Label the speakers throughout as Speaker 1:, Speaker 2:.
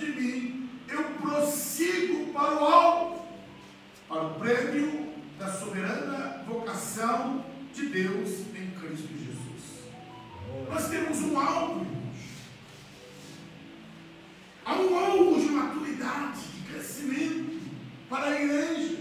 Speaker 1: de mim, eu prossigo para o alto, para o prêmio da soberana vocação de Deus em Cristo Jesus. Nós temos um alvo, irmãos. Há um alvo de maturidade, de crescimento para a igreja.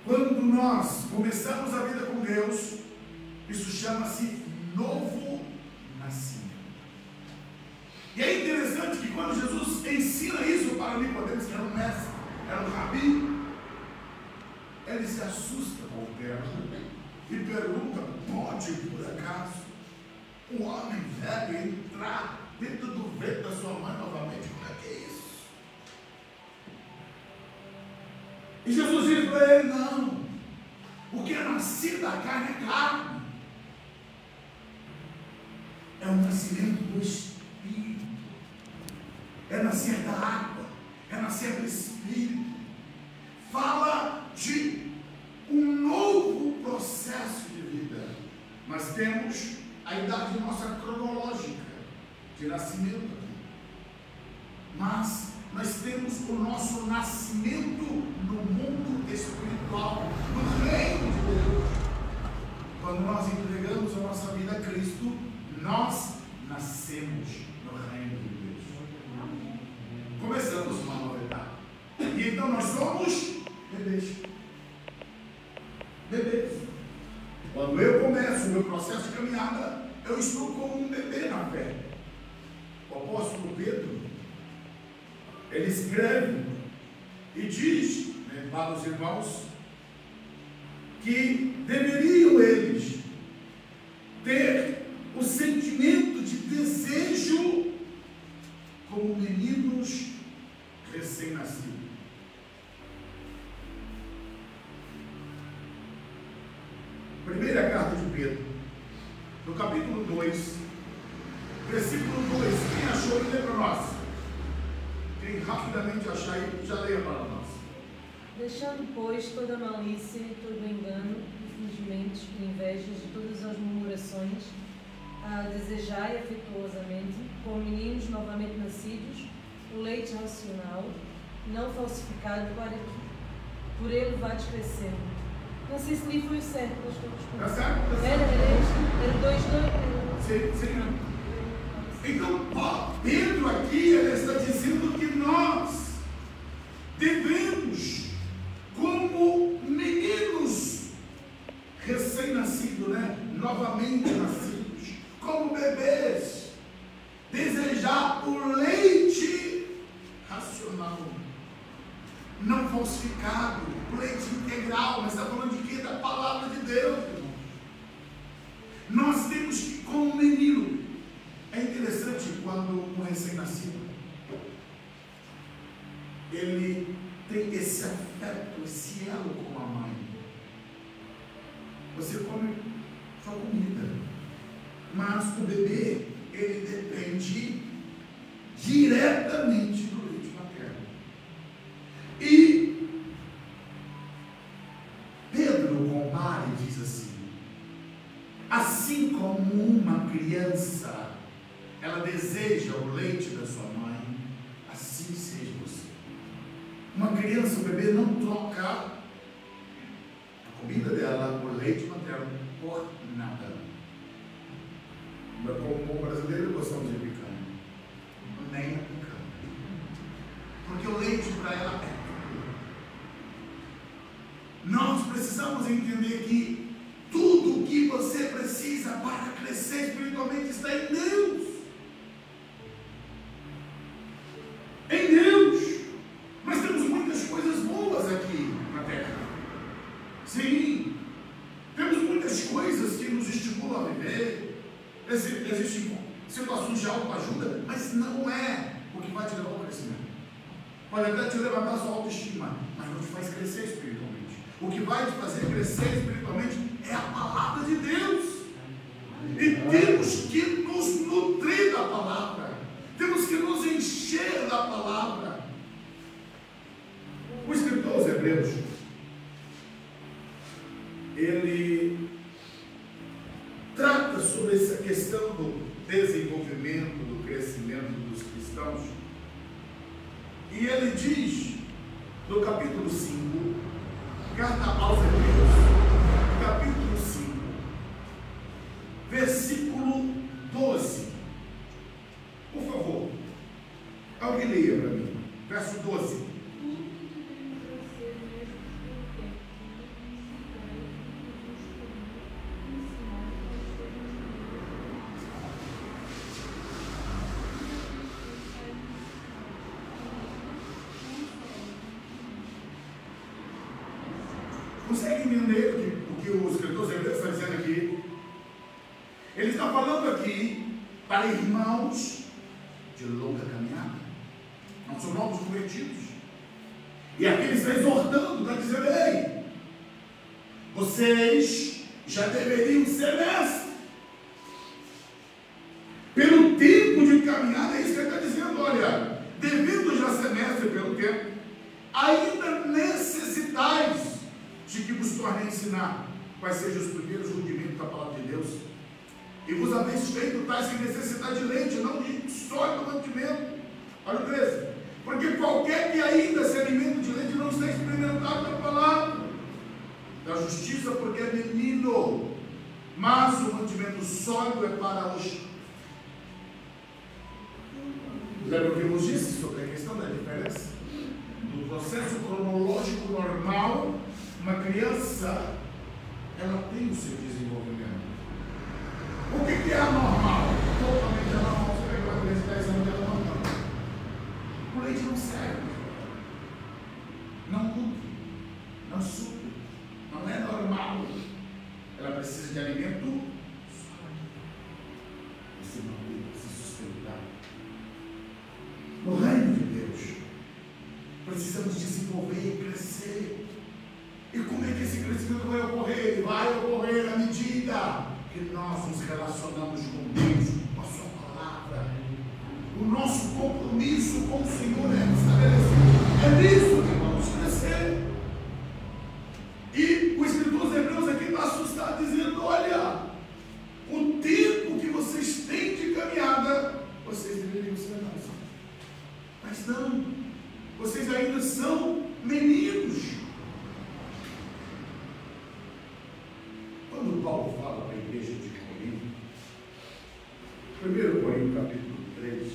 Speaker 1: Quando nós começamos a vida com Deus, isso chama-se novo nascimento. E é interessante que quando Jesus ensina isso para Nicodemos, que era um mestre, era um rabi, ele se assusta com o termo e pergunta: pode por acaso um homem velho entrar dentro do ventre da sua mãe novamente? Como é que é isso? E Jesus diz para ele: não, o que é nascido da carne é carne, é o nascimento do Espírito, é nascer da água, é nascer do Espírito. Fala de um novo processo de vida. Nós temos a idade nossa cronológica de nascimento, mas nós temos o nosso nascimento no mundo espiritual, no reino de Deus. Quando nós entregamos a nossa vida a Cristo, nós nascemos no reino de Deus. Começamos uma nova etapa. E então nós somos bebês. Bebês. Quando eu começo o meu processo de caminhada, eu estou como um bebê na fé. O apóstolo Pedro, ele escreve e diz, né, para os irmãos, que deveriam eles ter o sentimento de desejo como meninos recém-nascidos. Primeira carta de Pedro, no capítulo 2, versículo 2. Quem achou, lê para nós. Quem rapidamente achar, já leia para nós.
Speaker 2: Deixando, pois, toda malícia e todo engano, e fingimentos e invejas de todas as murmurações, desejai afetuosamente, como meninos novamente nascidos, o leite racional, não falsificado, para que por ele vá crescendo. Não sei se ali foi o certo, mas estou respondendo.
Speaker 1: Está certo?
Speaker 2: Era 2.
Speaker 1: Sim. Então, Pedro aqui, ele está dizendo que nós devemos, como meninos recém-nascidos, né? Novamente nascidos, como bebês, desejar o leite racional, não falsificado, o leite integral. Mas está falando de quê? Da palavra de Deus, irmãos. Nós temos que, como menino, é interessante quando um recém-nascido, ele tem esse afeto, esse elo com a mãe. Você come sua comida, mas o bebê, ele depende diretamente do leite materno. E Pedro compara e diz assim como uma criança, ela deseja o leite da sua mãe, assim seja você. Uma criança, o bebê não troca a comida dela, o leite materno, por nada. Mas como bom brasileiro, gostamos de picanha. Nem a picanha. Porque o leite para ela é tudo. Nós precisamos entender que tudo o que você precisa para crescer espiritualmente está em Deus. Em Deus. Nós temos muitas coisas boas aqui na terra. Sim. Temos muitas coisas que nos estimulam a viver. Existem situações de autoajuda, mas não é o que vai te levar ao crescimento. Pode até te levantar a sua autoestima, mas não te faz crescer espiritualmente. O que vai te fazer crescer espiritualmente é a palavra de Deus. E temos que nos nutrir da palavra. Temos que nos encher da palavra. O escritor aos Hebreus, ele trata sobre essa questão do desenvolvimento, do crescimento E ele diz, no capítulo 5, carta aos Hebreus, capítulo 5, versículo 12. Por favor, alguém leia para mim, verso 12. Consegue entender o que o escritor Hebreus está dizendo aqui? Ele está falando aqui para irmãos de longa caminhada, não são novos convertidos. E aqui ele está exortando, está dizendo: ei, vocês já deveriam ser mestres. Pelo tempo de caminhada, é isso que ele está dizendo. Olha, devendo já ser mestre pelo tempo, ainda necessitais de que vos torne a ensinar quais sejam os primeiros rudimentos da palavra de Deus, e vos haveis feito tais sem necessidade de leite, não de sólido mantimento. Olha o 13: porque qualquer que ainda se alimenta de leite não está experimentado na palavra da justiça, porque é menino, mas o mantimento sólido é para os. Lembra o que eu vos disse sobre a questão da diferença do processo cronológico normal? Uma criança, ela tem o seu desenvolvimento. O que é anormal? Totalmente anormal. Você pega uma criança de 10 anos, ela não come. O leite não serve, não nutre, não supre, não é normal. Ela precisa de alimento sólido. Você não tem que se sustentar. No reino de Deus, precisamos desenvolver e crescer. E como é que esse crescimento vai ocorrer? Ele vai ocorrer à medida que nós nos relacionamos com Deus, com a sua palavra. O nosso compromisso com o Senhor é estabelecido. É nisso que vamos crescer. E o escritor dos Hebreus aqui está assustado, dizendo: olha, o tempo que vocês têm de caminhada, vocês deveriam ser mais. Mas não, vocês ainda são meninos. Quando Paulo fala para a igreja de Corinto, 1 Coríntios capítulo 3,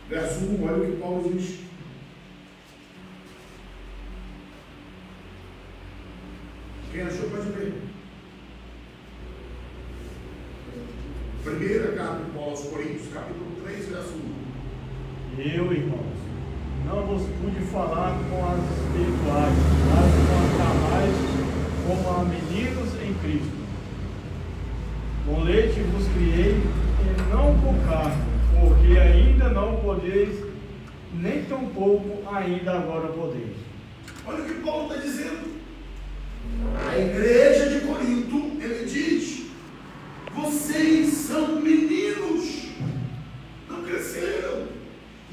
Speaker 1: verso 1, olha o que Paulo diz: quem achou pode ver. Primeira carta de Paulo aos Coríntios, capítulo 3, verso 1.
Speaker 3: Eu, irmãos, não vos pude falar com as espirituais, mas com as carnais, como a meninos em Cristo. Com leite vos criei, e não com carne, porque ainda não podeis, nem tampouco ainda agora podeis.
Speaker 1: Olha o que Paulo está dizendo. A igreja de Corinto, ele diz: vocês são meninos, não cresceram,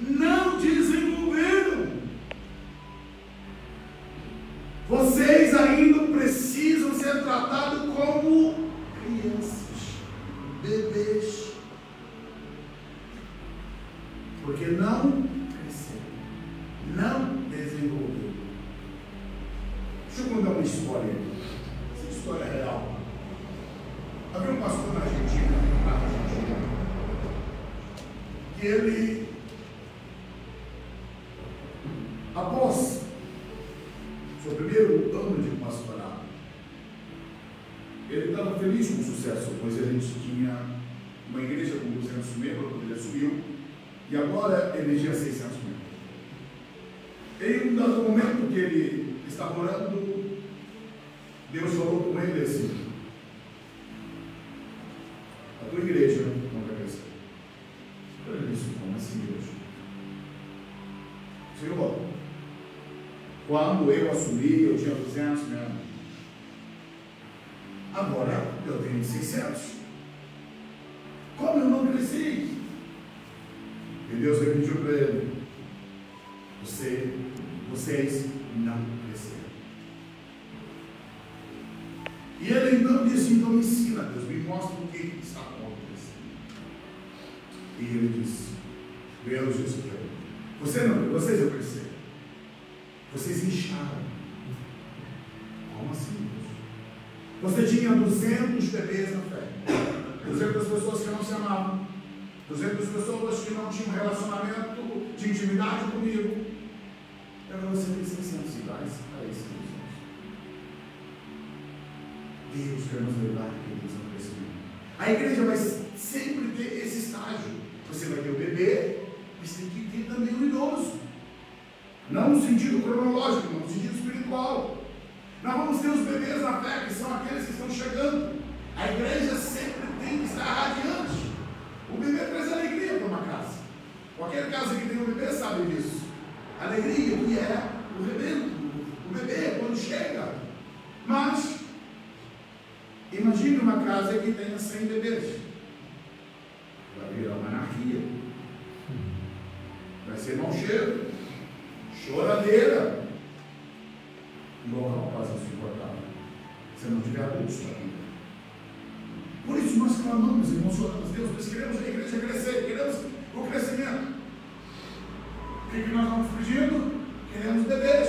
Speaker 1: não desenvolveram. Vocês ainda precisam ser tratados como crianças, bebês, porque não cresceram, não desenvolveram. Deixa eu contar uma história, essa história é real. Havia um pastor na Argentina, que ele, após seu primeiro ano de pastorado, ele estava feliz com o sucesso, pois ele tinha uma igreja com 200 membros, quando ele assumiu, e agora ele tinha 600 membros. Em um dado momento que ele estava orando, Deus falou com ele assim: a tua igreja não vai crescer. Ele disse: como assim, Deus? Senhor, quando eu assumi, eu tinha 200 membros. Agora eu tenho 600. Como eu não cresci? E Deus repetiu para ele: vocês não cresceram. E ele então disse: então me ensina, Deus, me mostra o que está acontecendo. E ele disse, Deus disse para ele, vocês eu percebo, vocês incharam. Como assim, Deus? Você tinha 200 bebês na fé, 200 pessoas que não se amavam, 200 pessoas que não tinham relacionamento de intimidade comigo. Agora você tem 600 iguais a esses 200. Deus quer nos levar a crescimento. A igreja vai sempre ter esse estágio. Você vai ter o bebê, mas tem que ter também o idoso. Não no sentido cronológico, no sentido espiritual. Nós vamos ter os bebês na fé, que são aqueles que estão chegando. A igreja sempre tem que estar radiante. O bebê traz alegria para uma casa. Qualquer casa que tem um bebê sabe disso. Alegria que é o rebento, o bebê quando chega. Mas imagine uma casa que tenha 100 bebês. Vai virar uma anarquia. Vai ser mau cheiro, choradeira. Um local quase insuportável. Se não tiver adultos para vida. Por isso nós clamamos, emocionamos Deus, nós queremos a igreja crescer, queremos o crescimento. O que nós estamos pedindo? Queremos bebês.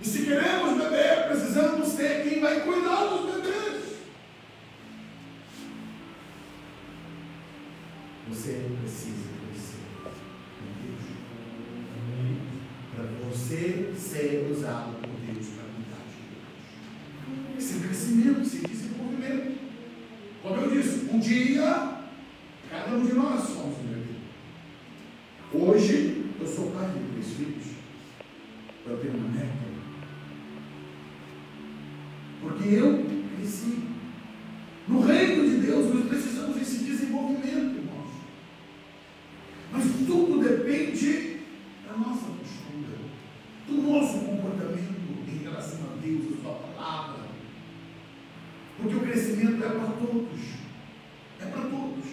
Speaker 1: E se queremos bebê, precisamos ter quem vai cuidar dos bebês. Você precisa crescer com Deus. Para você ser usado por Deus para cuidar de Deus. Esse crescimento, esse desenvolvimento. Como eu disse, um dia, cada um de nós somos um bebê. Hoje, eu sou pai de 3 filhos. Eu tenho uma neta. Porque eu cresci. No reino de Deus, nós precisamos desse desenvolvimento, irmãos. Mas tudo depende da nossa postura, do nosso comportamento em relação a Deus, a sua palavra. Porque o crescimento é para todos. É para todos.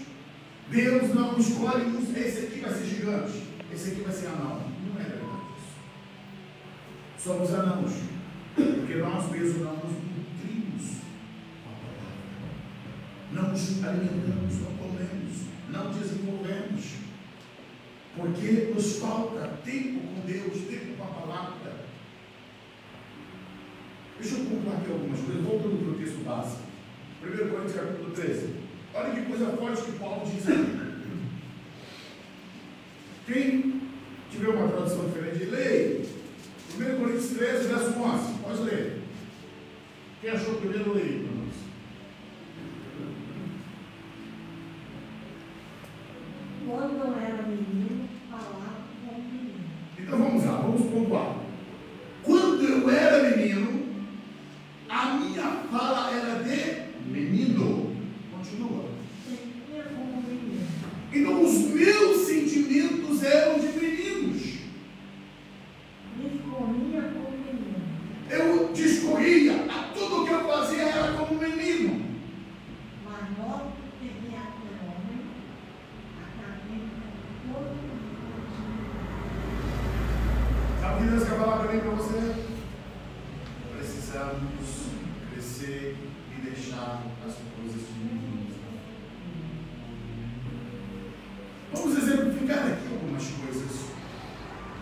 Speaker 1: Deus não escolhe, esse aqui vai ser gigante, esse aqui vai ser anão. Não é verdade isso. Somos anãos, porque nós mesmos não nos nutrimos com a palavra. Não nos alimentamos, não comemos, não desenvolvemos. Porque nos falta tempo com Deus, tempo com a palavra. Deixa eu concluir aqui algumas coisas, voltando para o texto básico. 1 Coríntios capítulo 13. Olha que coisa forte que Paulo diz aqui. Quem tiver uma tradução diferente, leia. 1 Coríntios 13, verso 11. Pode ler. Quem achou primeiro, leia para nós.
Speaker 4: Quando eu era menino, falava como menino.
Speaker 1: Então vamos lá, vamos pontuar. Quando eu era menino, a minha fala era de menino. Continua.
Speaker 4: Sentia como menino.
Speaker 1: Então os meus sentimentos eram de meninos.
Speaker 4: Discorria como menino.
Speaker 1: Eu discorria, a tudo que eu fazia era como menino.
Speaker 4: Mas logo que vi aquele homem, acabei com todo o
Speaker 1: Sabe o que Deus quer falar para mim, para você? Precisamos crescer e deixar as coisas de meninos. Vamos exemplificar aqui algumas coisas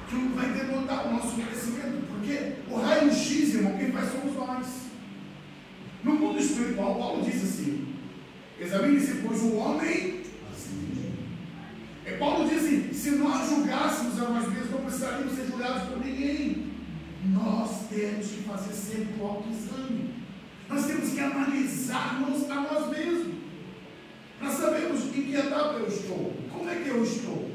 Speaker 1: que vai denotar o nosso crescimento, porque o raio-x, irmão, quem faz somos nós. No mundo espiritual, Paulo diz assim: examine-se, pois, o homem assim. E Paulo diz assim: se nós julgássemos a nós mesmos, não precisaríamos ser julgados por ninguém. Nós temos que fazer sempre o autoexame. Nós temos que analisar-nos a nós mesmos. Nós sabemos em que etapa eu estou. Como é que eu estou?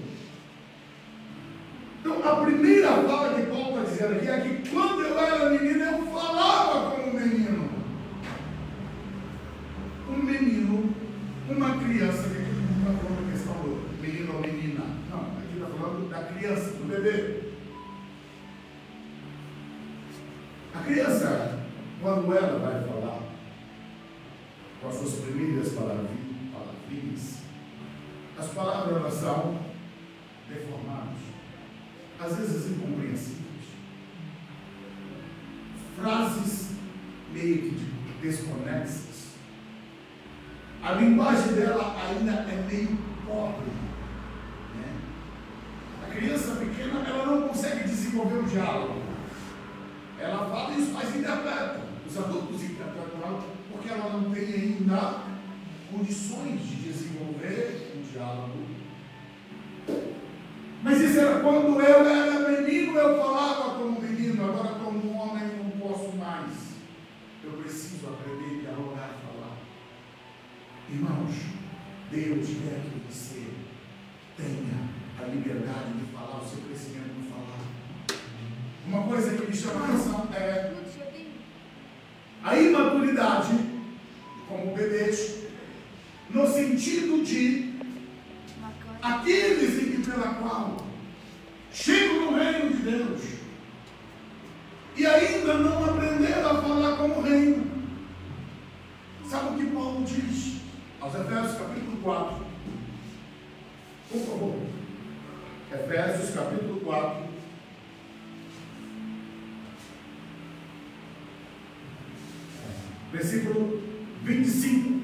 Speaker 1: Então, a primeira fala que Paulo está dizendo aqui é que quando eu era menino, eu falava como menino. Um menino, uma criança, que aqui não está falando questão do menino ou menina. Não, aqui está falando da criança, do bebê. A criança, quando ela vai falar com as suas primeiras palavrinhas, as palavras elas são deformadas, às vezes incompreensíveis, frases meio que desconexas. A linguagem dela ainda é meio pobre. Né? A criança pequena, ela não consegue desenvolver o diálogo. Ela fala e os pais interpretam. Os adultos interpretam ela porque ela não tem ainda condições de desenvolver um diálogo. Mas isso era quando eu era menino, eu falava como menino, agora como homem não posso mais. Eu preciso aprender a dialogar e falar. Irmãos, Deus quer que você tenha a liberdade de falar, o seu crescimento de falar. Uma coisa que me chama a atenção é a imaturidade como bebês, no sentido de aqueles em que pela qual chegam no reino de Deus e ainda não aprenderam a falar como reino. Sabe o que Paulo diz aos Efésios capítulo 4? Por favor. Efésios capítulo 4. Versículo 25.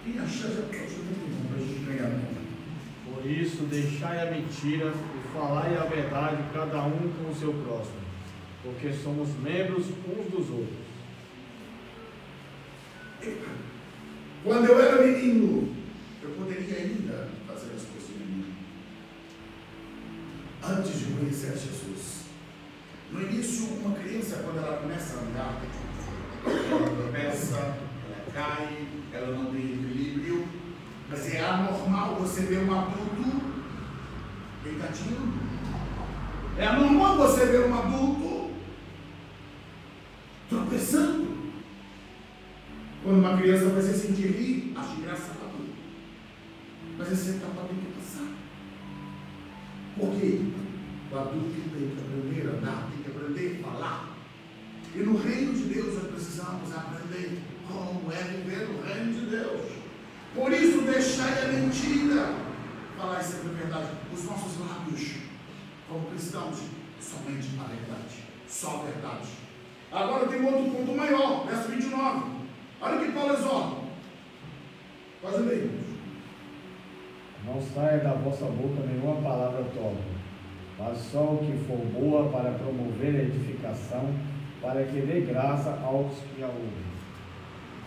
Speaker 1: Quem achar já pode para a gente ganhar tempo.
Speaker 3: Por isso, deixai a mentira e falai a verdade, cada um com o seu próximo, porque somos membros uns dos outros.
Speaker 1: Quando eu era menino, eu poderia ainda fazer as coisas do menino. Antes de conhecer Jesus. No início, uma criança, quando ela começa a andar, ela tropeça, ela cai, ela não tem equilíbrio, mas é anormal você ver um adulto deitadinho. É anormal você ver um adulto tropeçando. Quando uma criança vai se sentir rir, acha engraçado. Mas essa etapa tem que passar. Por quê? O adulto tem que aprender a andar, tem que aprender a falar. E no reino de Deus nós precisamos aprender como é viver no reino de Deus. Por isso, deixai a mentira, falar sempre a verdade. Os nossos lábios, como cristãos, somente a verdade, só a verdade. Agora tem outro ponto maior, verso 29. Olha o que Paulo exorta. Faz bem.
Speaker 3: Não saia da vossa boca nenhuma palavra torpe, mas só o que for boa para promover a edificação, para que dê graça aos que a ouvem.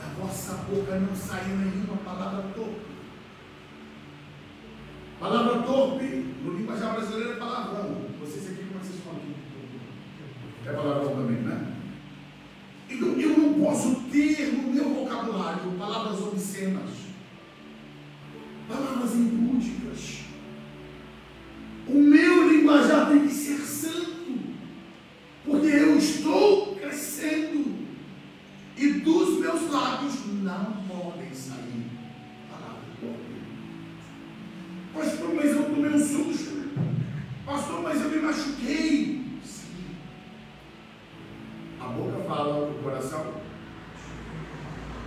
Speaker 1: Da vossa boca não sai nenhuma palavra torpe. Palavra torpe, no linguajar brasileiro é palavrão. Vocês aqui, como vocês falam aqui? É palavrão também, né? Então eu não posso ter no meu vocabulário palavras obscenas, palavras impúdicas. O meu linguajar tem que ser santo, porque eu estou crescendo e dos meus lábios não podem sair palavras torpes. Pastor, mas eu tomei um susto. Pastor, mas eu me machuquei. Sim. A boca fala, o coração.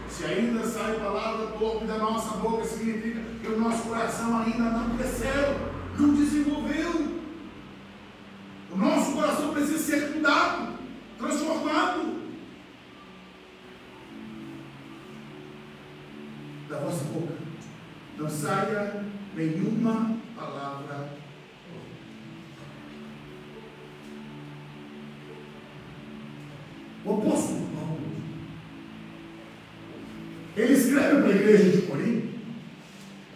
Speaker 1: Se ainda sai palavra torpe da nossa boca, significa que o nosso coração ainda não cresceu, não desenvolveu. O nosso coração precisa ser cuidado, transformado. Da vossa boca não saia nenhuma palavra. O apóstolo Paulo, ele escreve para a igreja de Corinto,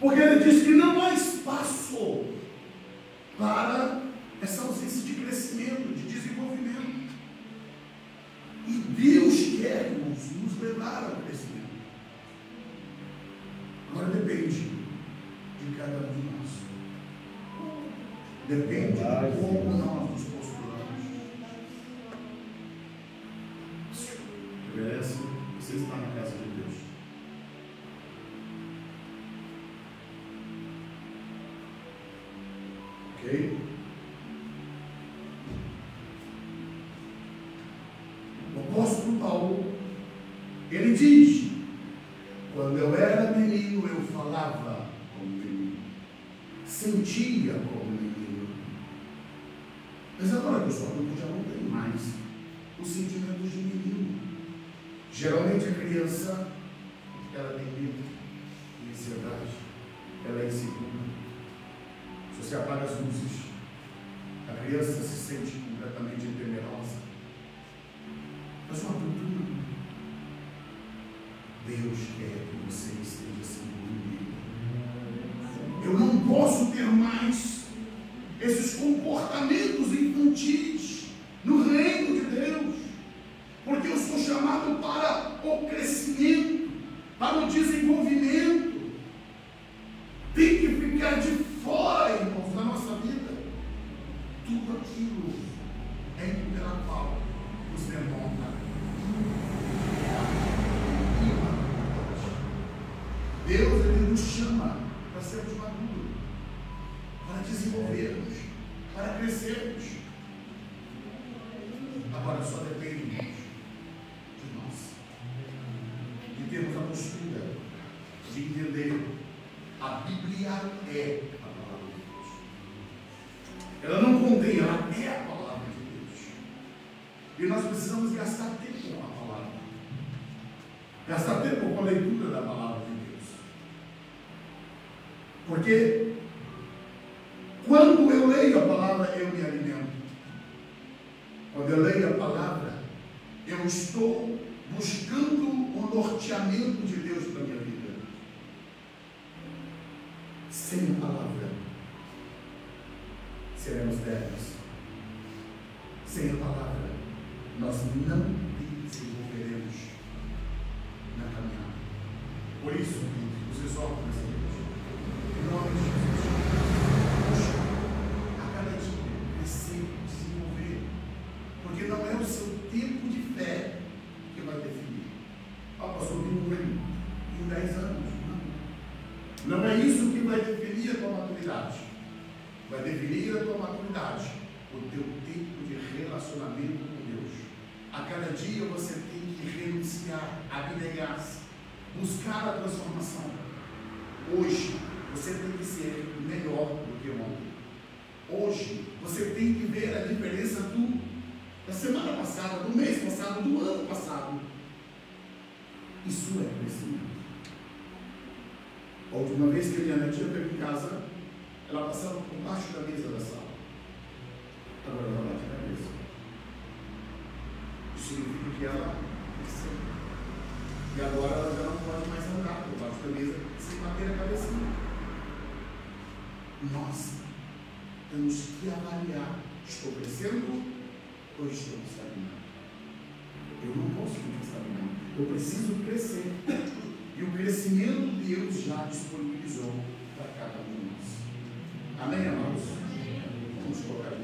Speaker 1: porque ele diz que não há espaço para essa ausência de crescimento, de desenvolvimento. E Deus quer nos levar ao crescimento. Agora depende de cada um de nós. Depende de como nós nos postulamos. Merece, você está na casa de Deus. Ok? O apóstolo Paulo, ele diz: quando eu era menino, eu falava como menino, sentia como menino. Mas agora que eu sou adulto, já não tenho mais os sentimentos de menino. Geralmente a criança ela tem medo e ansiedade, ela é insegura. Se você apaga as luzes, a criança se sente completamente temerosa. Mas uma cultura. Deus quer que você esteja seguro nele. Eu não posso ter mais esses comportamentos infantis no reino de Deus, porque eu sou chamado para o crescimento, para o desenvolvimento. Tem que ficar de fora, irmãos, da nossa vida, tudo aquilo pela qual nos demanda. Deus, Ele nos chama para sermos maduros, para desenvolvermos, para crescermos. Agora só depende de nós, de termos a postura de entender a Bíblia é a palavra de Deus. Ela não contém, ela é a palavra de Deus. E nós precisamos gastar tempo com a palavra, gastar tempo com a leitura da palavra de Deus. Porque quando eu leio a palavra, eu me alimento. Quando eu leio a palavra, eu estou buscando o norteamento de Deus para a minha vida. Sem a palavra, seremos débeis. Sem a palavra, nós não desenvolveremos na caminhada. Por isso, os exorto nessa noite, em nome de Jesus, a cada dia, crescer, desenvolver, porque não é o seu tempo de fé que vai definir. Pastor, em 10 anos. Não é isso que vai definir a tua maturidade. Vai definir a tua maturidade o teu tempo de relacionamento com Deus. A cada dia você tem que renunciar, abnegar, buscar a transformação. Hoje você tem que ser melhor do que ontem. Hoje você tem que ver a diferença da semana passada, do mês passado, do ano passado. Isso é crescimento. A última vez que a minha netinha veio em casa, ela passava por baixo da mesa da sala. Agora ela bate a cabeça. Isso significa que ela cresceu. E agora ela já não pode mais andar por baixo da mesa sem bater a cabecinha. Nós temos que avaliar: estou crescendo ou estou estagnando? Eu não posso ficar estagnado. Eu preciso crescer. E o crescimento Deus já disponibilizou para cada um de nós. Amém, amados? Vamos colocar.